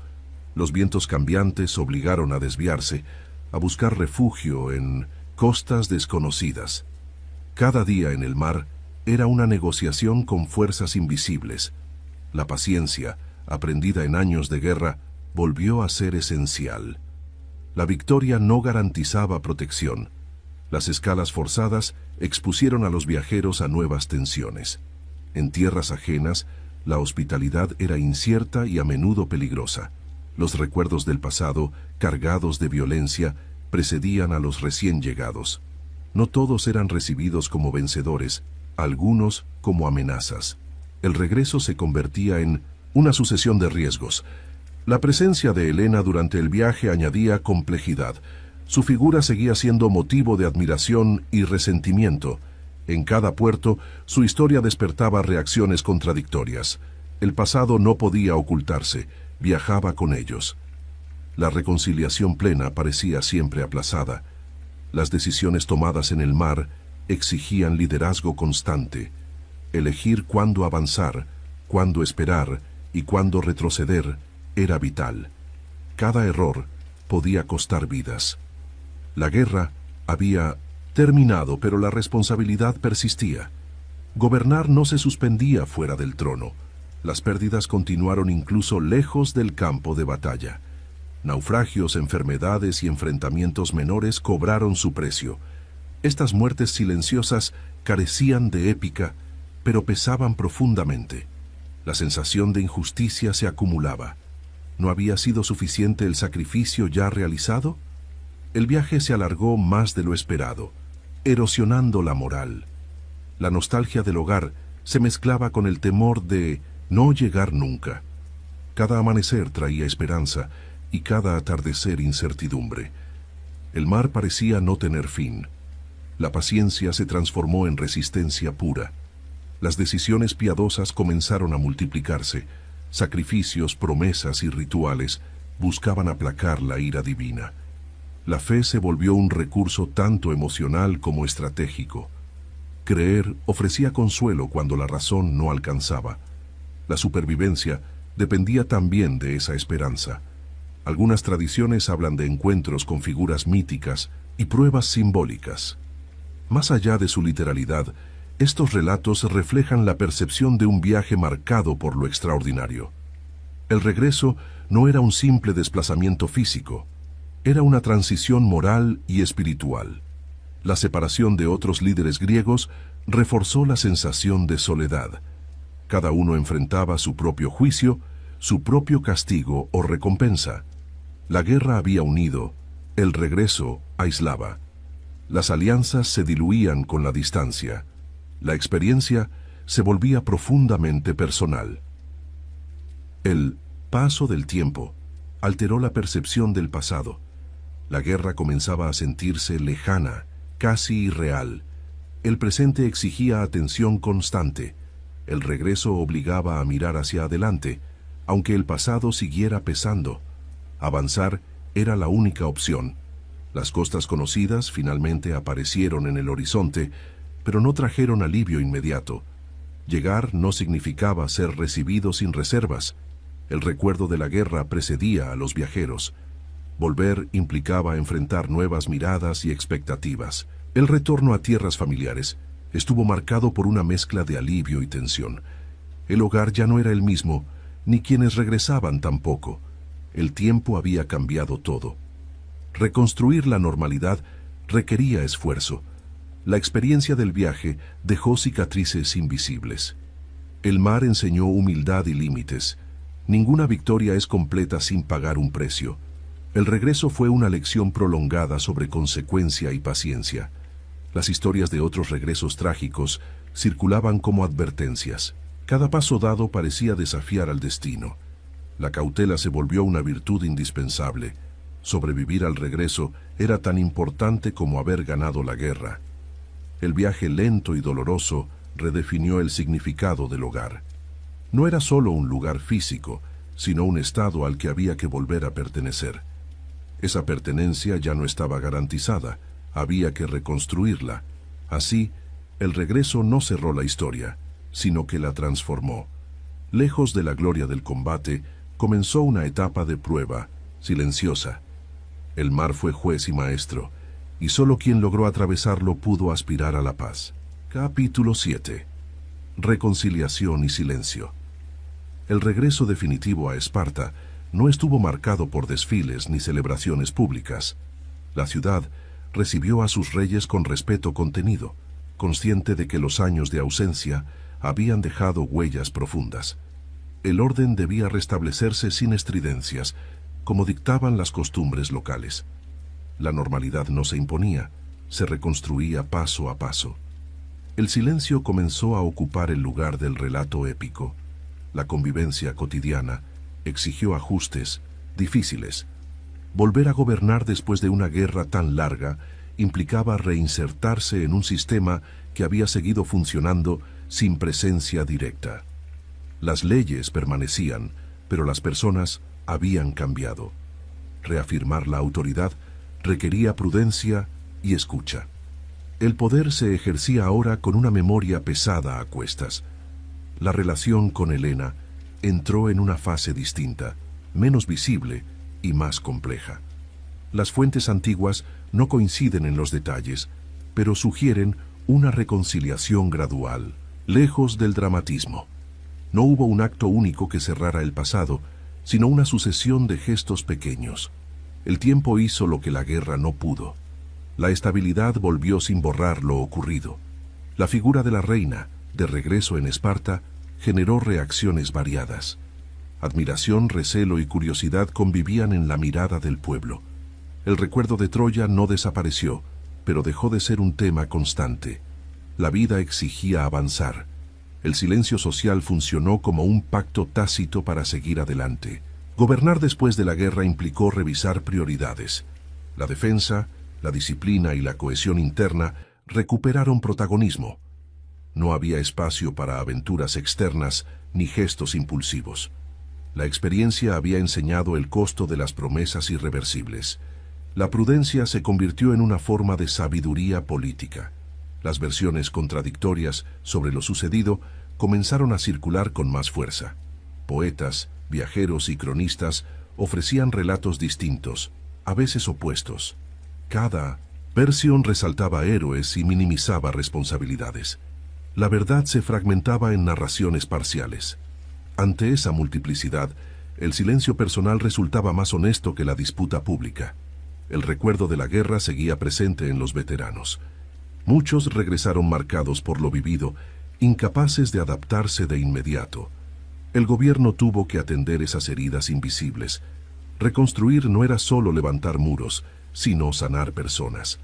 Los vientos cambiantes obligaron a desviarse, a buscar refugio en costas desconocidas. Cada día en el mar era una negociación con fuerzas invisibles. La paciencia, aprendida en años de guerra, volvió a ser esencial. La victoria no garantizaba protección. Las escalas forzadas expusieron a los viajeros a nuevas tensiones. En tierras ajenas, la hospitalidad era incierta y a menudo peligrosa. Los recuerdos del pasado, cargados de violencia, precedían a los recién llegados. No todos eran recibidos como vencedores, algunos como amenazas. El regreso se convertía en una sucesión de riesgos. La presencia de Helena durante el viaje añadía complejidad. Su figura seguía siendo motivo de admiración y resentimiento. En cada puerto, su historia despertaba reacciones contradictorias. El pasado no podía ocultarse, viajaba con ellos. La reconciliación plena parecía siempre aplazada. Las decisiones tomadas en el mar exigían liderazgo constante. Elegir cuándo avanzar, cuándo esperar y cuándo retroceder era vital. Cada error podía costar vidas. La guerra había terminado, pero la responsabilidad persistía. Gobernar no se suspendía fuera del trono. Las pérdidas continuaron incluso lejos del campo de batalla. Naufragios, enfermedades y enfrentamientos menores cobraron su precio. Estas muertes silenciosas carecían de épica, pero pesaban profundamente. La sensación de injusticia se acumulaba. ¿No había sido suficiente el sacrificio ya realizado? El viaje se alargó más de lo esperado, erosionando la moral. La nostalgia del hogar se mezclaba con el temor de no llegar nunca. Cada amanecer traía esperanza y cada atardecer incertidumbre. El mar parecía no tener fin. La paciencia se transformó en resistencia pura. Las decisiones piadosas comenzaron a multiplicarse. Sacrificios, promesas y rituales buscaban aplacar la ira divina. La fe se volvió un recurso tanto emocional como estratégico. Creer ofrecía consuelo cuando la razón no alcanzaba. La supervivencia dependía también de esa esperanza. Algunas tradiciones hablan de encuentros con figuras míticas y pruebas simbólicas. Más allá de su literalidad, estos relatos reflejan la percepción de un viaje marcado por lo extraordinario. El regreso no era un simple desplazamiento físico, era una transición moral y espiritual. La separación de otros líderes griegos reforzó la sensación de soledad. Cada uno enfrentaba su propio juicio, su propio castigo o recompensa. La guerra había unido, el regreso aislaba. Las alianzas se diluían con la distancia. La experiencia se volvía profundamente personal. El paso del tiempo alteró la percepción del pasado. La guerra comenzaba a sentirse lejana, casi irreal. El presente exigía atención constante. El regreso obligaba a mirar hacia adelante, aunque el pasado siguiera pesando. Avanzar era la única opción. Las costas conocidas finalmente aparecieron en el horizonte, pero no trajeron alivio inmediato. Llegar no significaba ser recibido sin reservas. El recuerdo de la guerra precedía a los viajeros. Volver implicaba enfrentar nuevas miradas y expectativas. El retorno a tierras familiares estuvo marcado por una mezcla de alivio y tensión. El hogar ya no era el mismo, ni quienes regresaban tampoco. El tiempo había cambiado todo. Reconstruir la normalidad requería esfuerzo. La experiencia del viaje dejó cicatrices invisibles. El mar enseñó humildad y límites. Ninguna victoria es completa sin pagar un precio. El regreso fue una lección prolongada sobre consecuencia y paciencia. Las historias de otros regresos trágicos circulaban como advertencias. Cada paso dado parecía desafiar al destino. La cautela se volvió una virtud indispensable. Sobrevivir al regreso era tan importante como haber ganado la guerra. El viaje lento y doloroso redefinió el significado del hogar. No era solo un lugar físico, sino un estado al que había que volver a pertenecer. Esa pertenencia ya no estaba garantizada, había que reconstruirla. Así, el regreso no cerró la historia, sino que la transformó. Lejos de la gloria del combate, comenzó una etapa de prueba, silenciosa. El mar fue juez y maestro, y solo quien logró atravesarlo pudo aspirar a la paz. Capítulo 7. Reconciliación y silencio. El regreso definitivo a Esparta no estuvo marcado por desfiles ni celebraciones públicas. La ciudad recibió a sus reyes con respeto contenido, consciente de que los años de ausencia habían dejado huellas profundas. El orden debía restablecerse sin estridencias, como dictaban las costumbres locales. La normalidad no se imponía, se reconstruía paso a paso. El silencio comenzó a ocupar el lugar del relato épico. La convivencia cotidiana exigió ajustes difíciles. Volver a gobernar después de una guerra tan larga implicaba reinsertarse en un sistema que había seguido funcionando sin presencia directa. Las leyes permanecían, pero las personas habían cambiado. Reafirmar la autoridad requería prudencia y escucha. El poder se ejercía ahora con una memoria pesada a cuestas. La relación con Helena entró en una fase distinta, menos visible y más compleja. Las fuentes antiguas no coinciden en los detalles, pero sugieren una reconciliación gradual, lejos del dramatismo. No hubo un acto único que cerrara el pasado, sino una sucesión de gestos pequeños. El tiempo hizo lo que la guerra no pudo. La estabilidad volvió sin borrar lo ocurrido. La figura de la reina, de regreso en Esparta, generó reacciones variadas. Admiración, recelo y curiosidad convivían en la mirada del pueblo. El recuerdo de Troya no desapareció, pero dejó de ser un tema constante. La vida exigía avanzar. El silencio social funcionó como un pacto tácito para seguir adelante. Gobernar después de la guerra implicó revisar prioridades. La defensa, la disciplina y la cohesión interna recuperaron protagonismo. No había espacio para aventuras externas ni gestos impulsivos. La experiencia había enseñado el costo de las promesas irreversibles. La prudencia se convirtió en una forma de sabiduría política. Las versiones contradictorias sobre lo sucedido comenzaron a circular con más fuerza. Poetas, viajeros y cronistas ofrecían relatos distintos, a veces opuestos. Cada versión resaltaba héroes y minimizaba responsabilidades. La verdad se fragmentaba en narraciones parciales. Ante esa multiplicidad, el silencio personal resultaba más honesto que la disputa pública. El recuerdo de la guerra seguía presente en los veteranos. Muchos regresaron marcados por lo vivido, incapaces de adaptarse de inmediato. El gobierno tuvo que atender esas heridas invisibles. Reconstruir no era solo levantar muros, sino sanar personas.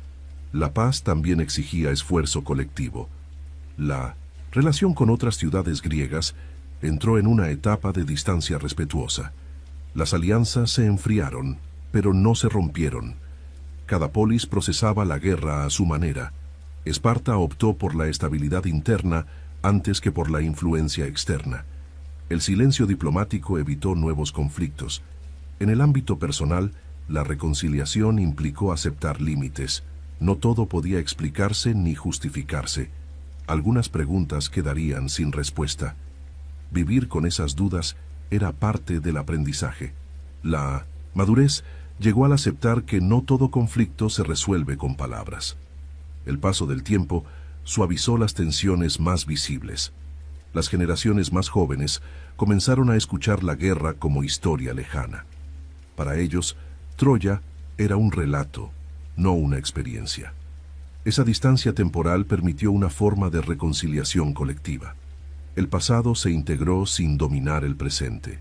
La paz también exigía esfuerzo colectivo. La relación con otras ciudades griegas entró en una etapa de distancia respetuosa. Las alianzas se enfriaron, pero no se rompieron. Cada polis procesaba la guerra a su manera. Esparta optó por la estabilidad interna antes que por la influencia externa. El silencio diplomático evitó nuevos conflictos. En el ámbito personal, la reconciliación implicó aceptar límites. No todo podía explicarse ni justificarse. Algunas preguntas quedarían sin respuesta. Vivir con esas dudas era parte del aprendizaje. La madurez llegó al aceptar que no todo conflicto se resuelve con palabras. El paso del tiempo suavizó las tensiones más visibles. Las generaciones más jóvenes comenzaron a escuchar la guerra como historia lejana. Para ellos, Troya era un relato, no una experiencia. Esa distancia temporal permitió una forma de reconciliación colectiva. El pasado se integró sin dominar el presente.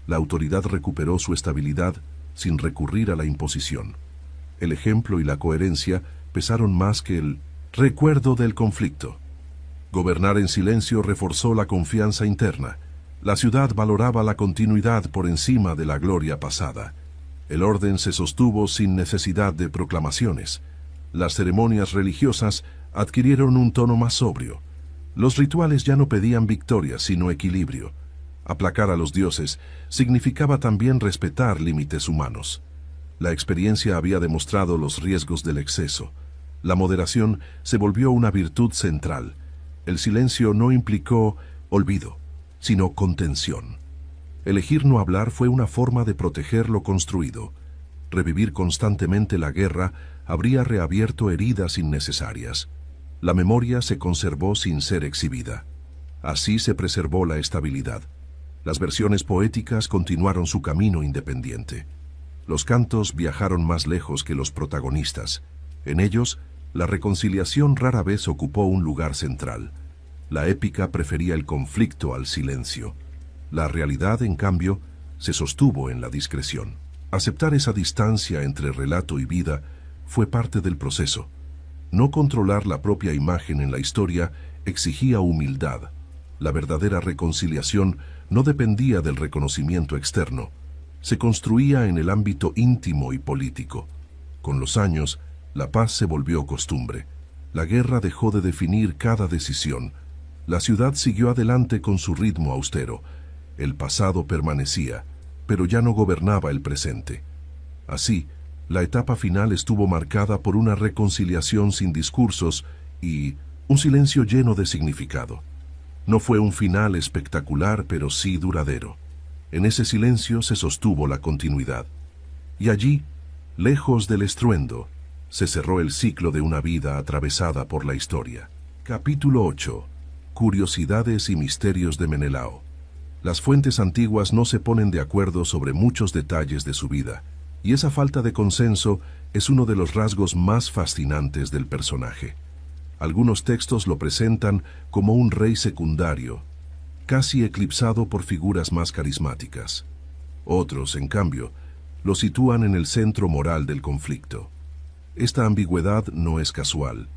La autoridad recuperó su estabilidad sin recurrir a la imposición. El ejemplo y la coherencia pesaron más que el recuerdo del conflicto. Gobernar en silencio reforzó la confianza interna. La ciudad valoraba la continuidad por encima de la gloria pasada. El orden se sostuvo sin necesidad de proclamaciones. Las ceremonias religiosas adquirieron un tono más sobrio. Los rituales ya no pedían victoria, sino equilibrio. Aplacar a los dioses significaba también respetar límites humanos. La experiencia había demostrado los riesgos del exceso. La moderación se volvió una virtud central. El silencio no implicó olvido, sino contención. Elegir no hablar fue una forma de proteger lo construido. Revivir constantemente la guerra habría reabierto heridas innecesarias. La memoria se conservó sin ser exhibida. Así se preservó la estabilidad. Las versiones poéticas continuaron su camino independiente. Los cantos viajaron más lejos que los protagonistas. En ellos, la reconciliación rara vez ocupó un lugar central. La épica prefería el conflicto al silencio. La realidad, en cambio, se sostuvo en la discreción. Aceptar esa distancia entre relato y vida fue parte del proceso. No controlar la propia imagen en la historia exigía humildad. La verdadera reconciliación no dependía del reconocimiento externo. Se construía en el ámbito íntimo y político. Con los años, la paz se volvió costumbre. La guerra dejó de definir cada decisión. La ciudad siguió adelante con su ritmo austero. El pasado permanecía, pero ya no gobernaba el presente. Así, la etapa final estuvo marcada por una reconciliación sin discursos y un silencio lleno de significado. No fue un final espectacular, pero sí duradero. En ese silencio se sostuvo la continuidad. Y allí, lejos del estruendo, se cerró el ciclo de una vida atravesada por la historia. Capítulo 8. Curiosidades y misterios de Menelao. Las fuentes antiguas no se ponen de acuerdo sobre muchos detalles de su vida, y esa falta de consenso es uno de los rasgos más fascinantes del personaje. Algunos textos lo presentan como un rey secundario, casi eclipsado por figuras más carismáticas. Otros, en cambio, lo sitúan en el centro moral del conflicto. Esta ambigüedad no es casual.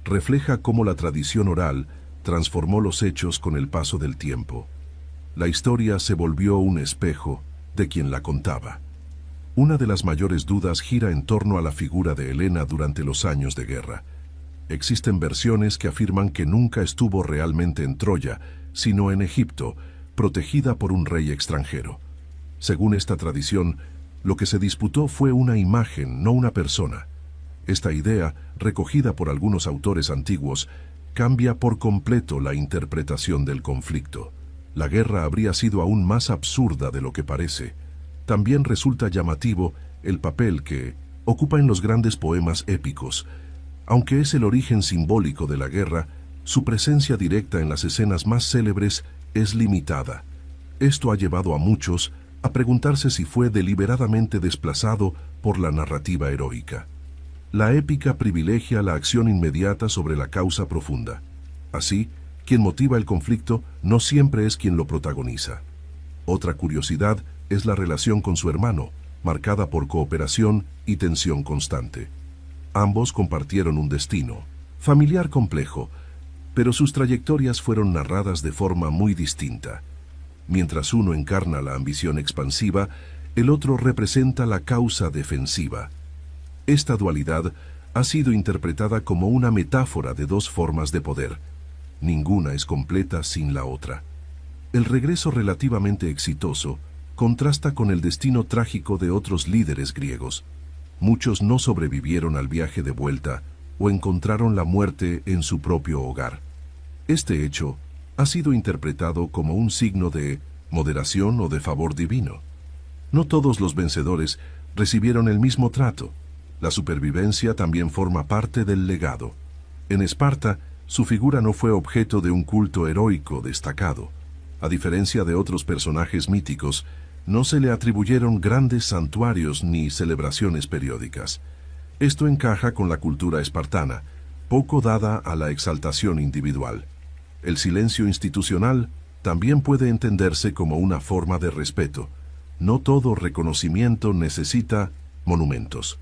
Refleja cómo la tradición oral transformó los hechos con el paso del tiempo. La historia se volvió un espejo de quien la contaba. Una de las mayores dudas gira en torno a la figura de Helena durante los años de guerra. Existen versiones que afirman que nunca estuvo realmente en Troya, sino en Egipto, protegida por un rey extranjero. Según esta tradición, lo que se disputó fue una imagen, no una persona. Esta idea, recogida por algunos autores antiguos, cambia por completo la interpretación del conflicto. La guerra habría sido aún más absurda de lo que parece. También resulta llamativo el papel que ocupa en los grandes poemas épicos. Aunque es el origen simbólico de la guerra, su presencia directa en las escenas más célebres es limitada. Esto ha llevado a muchos a preguntarse si fue deliberadamente desplazado por la narrativa heroica. La épica privilegia la acción inmediata sobre la causa profunda. Así, quien motiva el conflicto no siempre es quien lo protagoniza. Otra curiosidad es la relación con su hermano, marcada por cooperación y tensión constante. Ambos compartieron un destino familiar complejo, pero sus trayectorias fueron narradas de forma muy distinta. Mientras uno encarna la ambición expansiva, el otro representa la causa defensiva. Esta dualidad ha sido interpretada como una metáfora de dos formas de poder. Ninguna es completa sin la otra. El regreso relativamente exitoso contrasta con el destino trágico de otros líderes griegos. Muchos no sobrevivieron al viaje de vuelta o encontraron la muerte en su propio hogar. Este hecho ha sido interpretado como un signo de moderación o de favor divino. No todos los vencedores recibieron el mismo trato. La supervivencia también forma parte del legado. En Esparta, su figura no fue objeto de un culto heroico destacado. A diferencia de otros personajes míticos, no se le atribuyeron grandes santuarios ni celebraciones periódicas. Esto encaja con la cultura espartana, poco dada a la exaltación individual. El silencio institucional también puede entenderse como una forma de respeto. No todo reconocimiento necesita monumentos.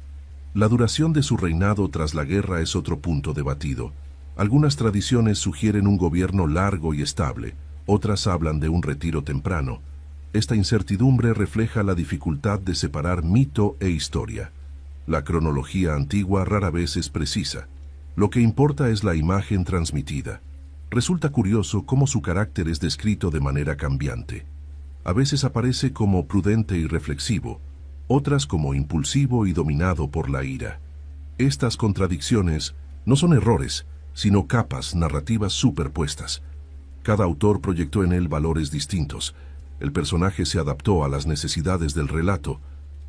La duración de su reinado tras la guerra es otro punto debatido. Algunas tradiciones sugieren un gobierno largo y estable, otras hablan de un retiro temprano. Esta incertidumbre refleja la dificultad de separar mito e historia. La cronología antigua rara vez es precisa. Lo que importa es la imagen transmitida. Resulta curioso cómo su carácter es descrito de manera cambiante. A veces aparece como prudente y reflexivo, otras como impulsivo y dominado por la ira. Estas contradicciones no son errores, sino capas narrativas superpuestas. Cada autor proyectó en él valores distintos. El personaje se adaptó a las necesidades del relato.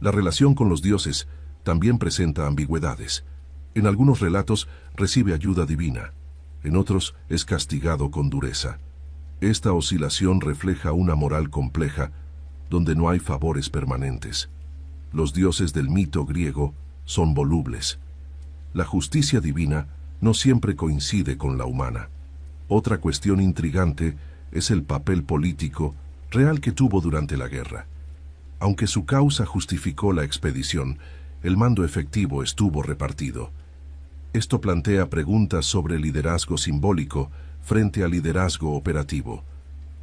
La relación con los dioses también presenta ambigüedades. En algunos relatos recibe ayuda divina, en otros es castigado con dureza. Esta oscilación refleja una moral compleja, donde no hay favores permanentes. Los dioses del mito griego son volubles. La justicia divina no siempre coincide con la humana. Otra cuestión intrigante es el papel político real que tuvo durante la guerra. Aunque su causa justificó la expedición, el mando efectivo estuvo repartido. Esto plantea preguntas sobre liderazgo simbólico frente al liderazgo operativo.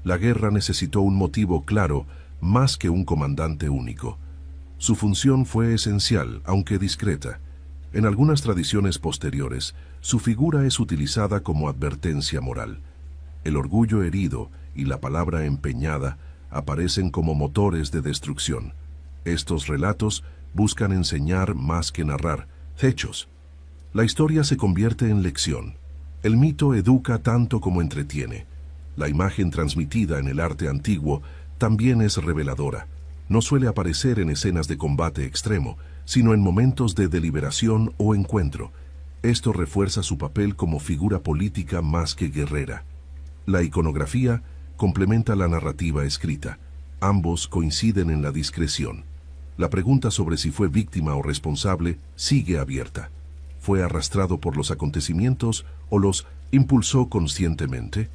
La guerra necesitó un motivo claro más que un comandante único. Su función fue esencial, aunque discreta. En algunas tradiciones posteriores, su figura es utilizada como advertencia moral. El orgullo herido y la palabra empeñada aparecen como motores de destrucción. Estos relatos buscan enseñar más que narrar hechos. La historia se convierte en lección. El mito educa tanto como entretiene. La imagen transmitida en el arte antiguo también es reveladora. No suele aparecer en escenas de combate extremo, sino en momentos de deliberación o encuentro. Esto refuerza su papel como figura política más que guerrera. La iconografía complementa la narrativa escrita. Ambos coinciden en la discreción. La pregunta sobre si fue víctima o responsable sigue abierta. ¿Fue arrastrado por los acontecimientos o los impulsó conscientemente?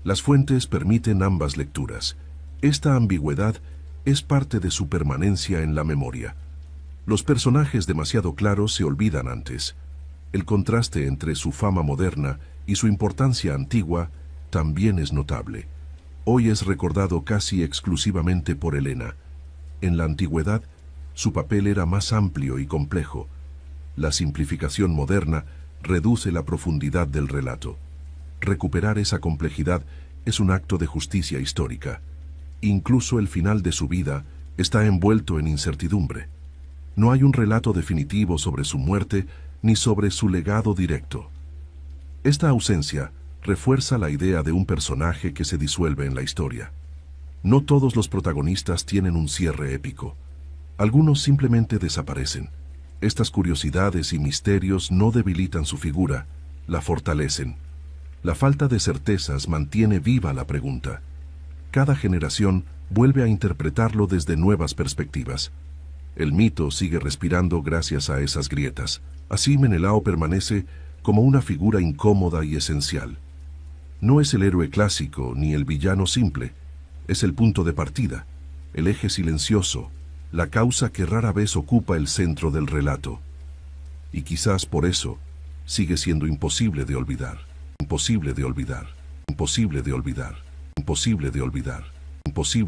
Las fuentes permiten ambas lecturas. Esta ambigüedad es parte de su permanencia en la memoria. Los personajes demasiado claros se olvidan antes. El contraste entre su fama moderna y su importancia antigua también es notable. Hoy es recordado casi exclusivamente por Helena. En la antigüedad, su papel era más amplio y complejo. La simplificación moderna reduce la profundidad del relato. Recuperar esa complejidad es un acto de justicia histórica. Incluso el final de su vida está envuelto en incertidumbre. No hay un relato definitivo sobre su muerte ni sobre su legado directo. Esta ausencia refuerza la idea de un personaje que se disuelve en la historia. No todos los protagonistas tienen un cierre épico. Algunos simplemente desaparecen. Estas curiosidades y misterios no debilitan su figura, la fortalecen. La falta de certezas mantiene viva la pregunta. Cada generación vuelve a interpretarlo desde nuevas perspectivas. El mito sigue respirando gracias a esas grietas. Así Menelao permanece como una figura incómoda y esencial. No es el héroe clásico ni el villano simple, es el punto de partida, el eje silencioso, la causa que rara vez ocupa el centro del relato. Y quizás por eso sigue siendo imposible de olvidar, imposible de olvidar, imposible de olvidar, imposible de olvidar, imposible.